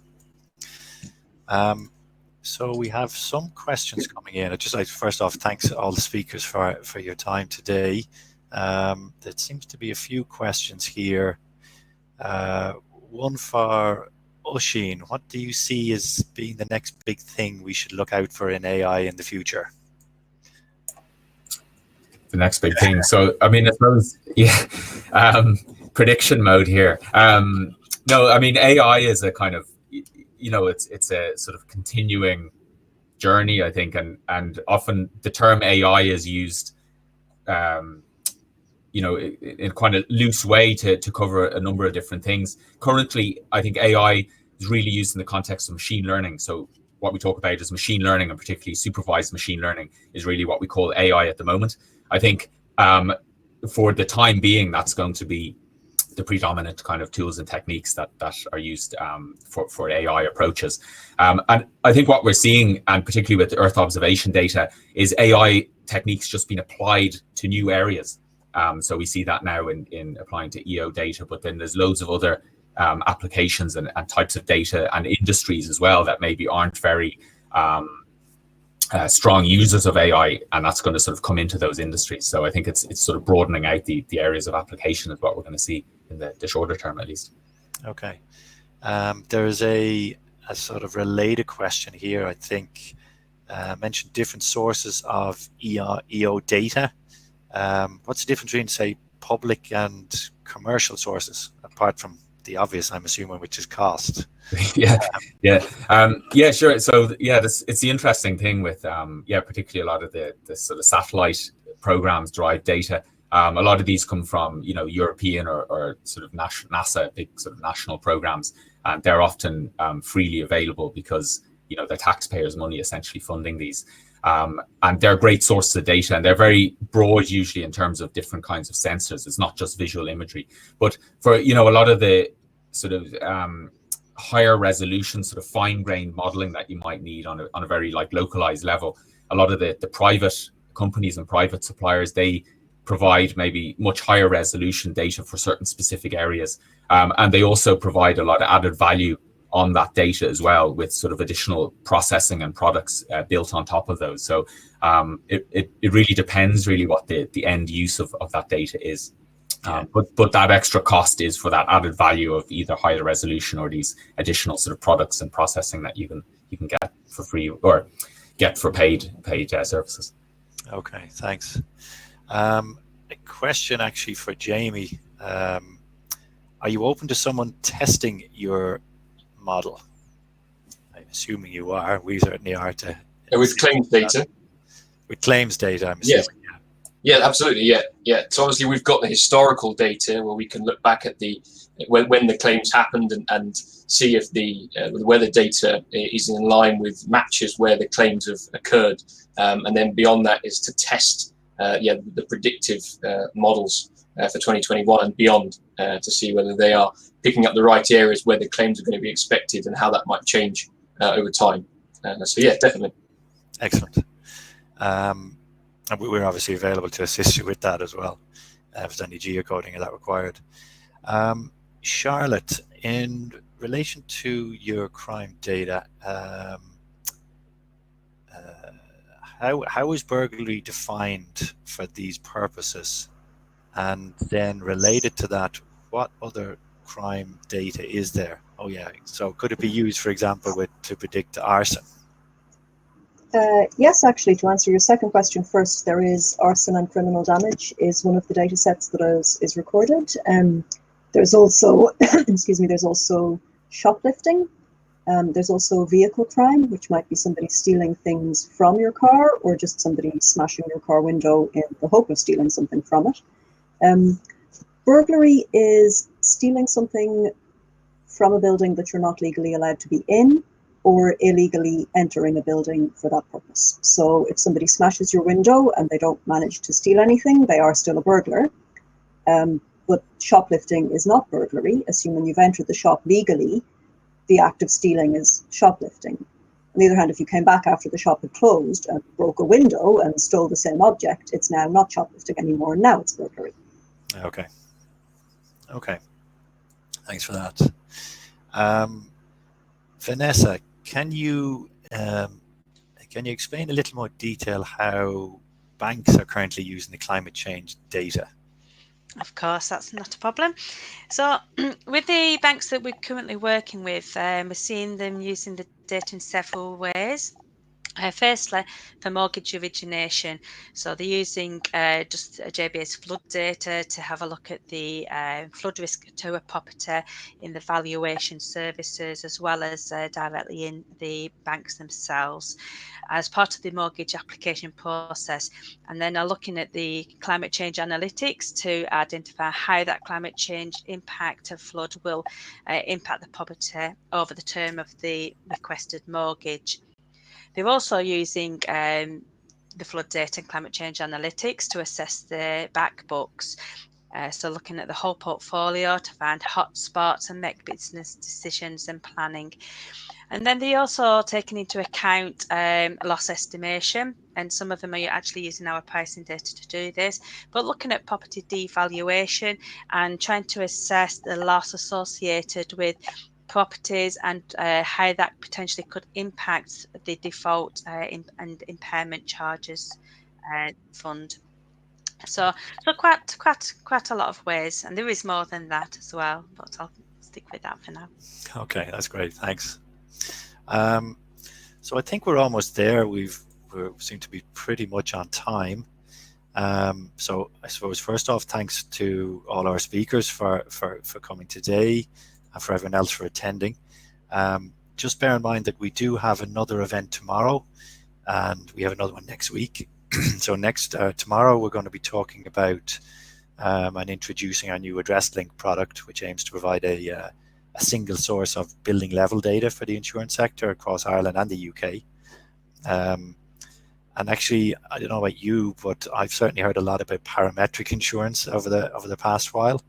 So we have some questions coming in. I'd just like to, first off, thanks all the speakers for your time today. There seems to be a few questions here. One for Oisin. What do you see as being the next big thing we should look out for in AI in the future? The next big thing. So, I mean, I suppose, yeah, prediction mode here. No, I mean, AI is a kind of, you know, it's a sort of continuing journey, I think, and often the term AI is used, you know, in quite a loose way to cover a number of different things. Currently, I think AI is really used in the context of machine learning. So what we talk about is machine learning, and particularly supervised machine learning is really what we call AI at the moment. I think for the time being, that's going to be the predominant kind of tools and techniques that are used for AI approaches. And I think what we're seeing, and particularly with Earth observation data, is AI techniques just being applied to new areas. So we see that now in applying to EO data, but then there's loads of other applications and types of data and industries as well that maybe aren't very strong users of AI, and that's going to sort of come into those industries. So I think it's sort of broadening out the areas of application is what we're going to see in the shorter term, at least. Okay. There's a sort of related question here, I think. Mentioned different sources of EO data. What's the difference between, say, public and commercial sources, apart from the obvious, I'm assuming, which is cost? Yeah, sure. So yeah, it's the interesting thing with particularly a lot of the sort of satellite programs drive data. A lot of these come from, you know, European or sort of NASA, big sort of national programs, and they're often freely available because, you know, the taxpayers' money essentially funding these. And they're great sources of data, and they're very broad usually in terms of different kinds of sensors. It's not just visual imagery, but for, you know, a lot of the sort of higher resolution, sort of fine-grained modeling that you might need on a very like localized level, a lot of the private companies and private suppliers, they provide maybe much higher resolution data for certain specific areas, and they also provide a lot of added value on that data as well, with sort of additional processing and products built on top of those. So it really depends really what the end use of that data is. But that extra cost is for that added value of either higher resolution or these additional sort of products and processing that you can get for free or get for paid services. Okay, thanks. A question actually for Jamie. Are you open to someone testing your model? I'm assuming you are. We certainly are. With claims data. With claims data, I'm assuming. Yeah, absolutely. Yeah. So obviously we've got the historical data where we can look back at when the claims happened and see if the weather data is in line with matches where the claims have occurred. And then beyond that is to test the predictive models for 2021 and beyond to see whether they are picking up the right areas where the claims are going to be expected and how that might change over time. So yeah, definitely. Excellent. And we're obviously available to assist you with that as well, if there's any geocoding of that required. Charlotte, in relation to your crime data, how is burglary defined for these purposes? And then related to that, what other crime data is there? Oh yeah, so could it be used, for example, to predict arson? Yes, actually, to answer your second question first, there is arson and criminal damage is one of the data sets that is recorded. There's also, excuse me, there's also shoplifting. There's also vehicle crime, which might be somebody stealing things from your car or just somebody smashing your car window in the hope of stealing something from it. Burglary is stealing something from a building that you're not legally allowed to be in, or illegally entering a building for that purpose. So if somebody smashes your window and they don't manage to steal anything, they are still a burglar. But shoplifting is not burglary, assuming you've entered the shop legally. The act of stealing is shoplifting. On the other hand, if you came back after the shop had closed and broke a window and stole the same object, it's now not shoplifting anymore. Now it's burglary. Okay. Okay. Thanks for that. Vanessa, can you explain a little more detail how banks are currently using the climate change data? Of course, that's not a problem. So with the banks that we're currently working with, we're seeing them using the data in several ways. Firstly, for mortgage origination, so they're using just JBS flood data to have a look at the flood risk to a property in the valuation services, as well as directly in the banks themselves as part of the mortgage application process. And then are looking at the climate change analytics to identify how that climate change impact of flood will impact the property over the term of the requested mortgage. They're also using the flood data and climate change analytics to assess the back books. So looking at the whole portfolio to find hotspots and make business decisions and planning. And then they also taking into account loss estimation, and some of them are actually using our pricing data to do this, but looking at property devaluation and trying to assess the loss associated with properties and how that potentially could impact the default and impairment charges fund. So quite a lot of ways, and there is more than that as well, but I'll stick with that for now. Okay, that's great. Thanks. So I think we're almost there. We seem to be pretty much on time. So I suppose first off, thanks to all our speakers for coming today and for everyone else for attending. Just bear in mind that we do have another event tomorrow and we have another one next week. So tomorrow we're going to be talking about and introducing our new address link product, which aims to provide a single source of building level data for the insurance sector across Ireland and the UK. And actually, I don't know about you, but I've certainly heard a lot about parametric insurance over the past while.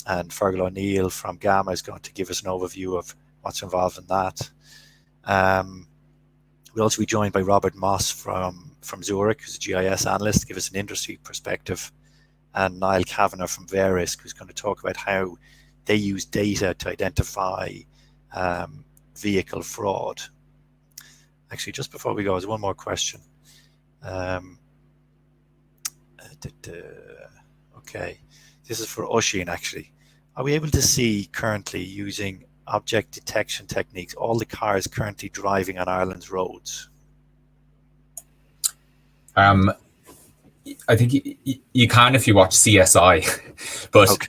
And Fergal O'Neill from Gamma is going to give us an overview of what's involved in that. We'll also be joined by Robert Moss from Zurich, who's a GIS analyst, to give us an industry perspective, and Niall Kavanagh from Verisk, who's going to talk about how they use data to identify vehicle fraud. Actually, just before we go, there's one more question. Okay, this is for Oisin actually. Are we able to see currently, using object detection techniques, all the cars currently driving on Ireland's roads? I think you can if you watch CSI, but okay.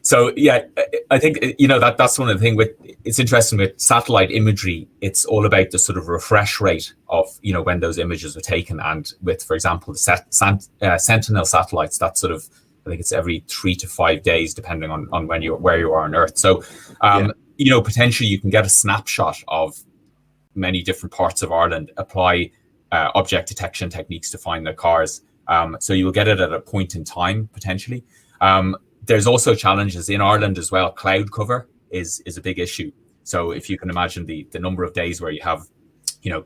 So yeah, I think that's one of the things with it's interesting with satellite imagery. It's all about the sort of refresh rate of when those images are taken, and with, for example, the Sentinel satellites, that's sort of, I think it's every 3 to 5 days, depending on where you are on Earth. So potentially you can get a snapshot of many different parts of Ireland, apply object detection techniques to find the cars. So you'll get it at a point in time, potentially. There's also challenges in Ireland as well. Cloud cover is a big issue. So if you can imagine the number of days where you have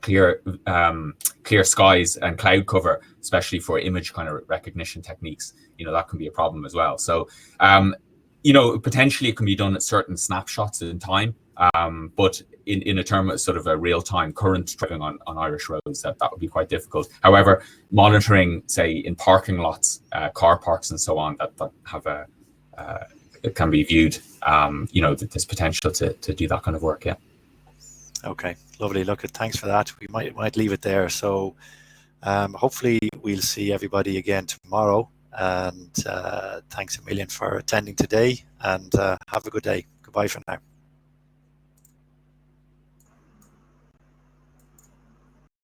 clear skies and cloud cover, especially for image kind of recognition techniques, that can be a problem as well. So, potentially it can be done at certain snapshots in time, but in a term of sort of a real-time current driving on Irish roads, that would be quite difficult. However, monitoring, say, in parking lots, car parks and so on, that have it can be viewed, that there's potential to do that kind of work, yeah. Okay, lovely. Look, thanks for that. We might leave it there. So hopefully we'll see everybody again tomorrow. And thanks a million for attending today, and have a good day. Goodbye for now.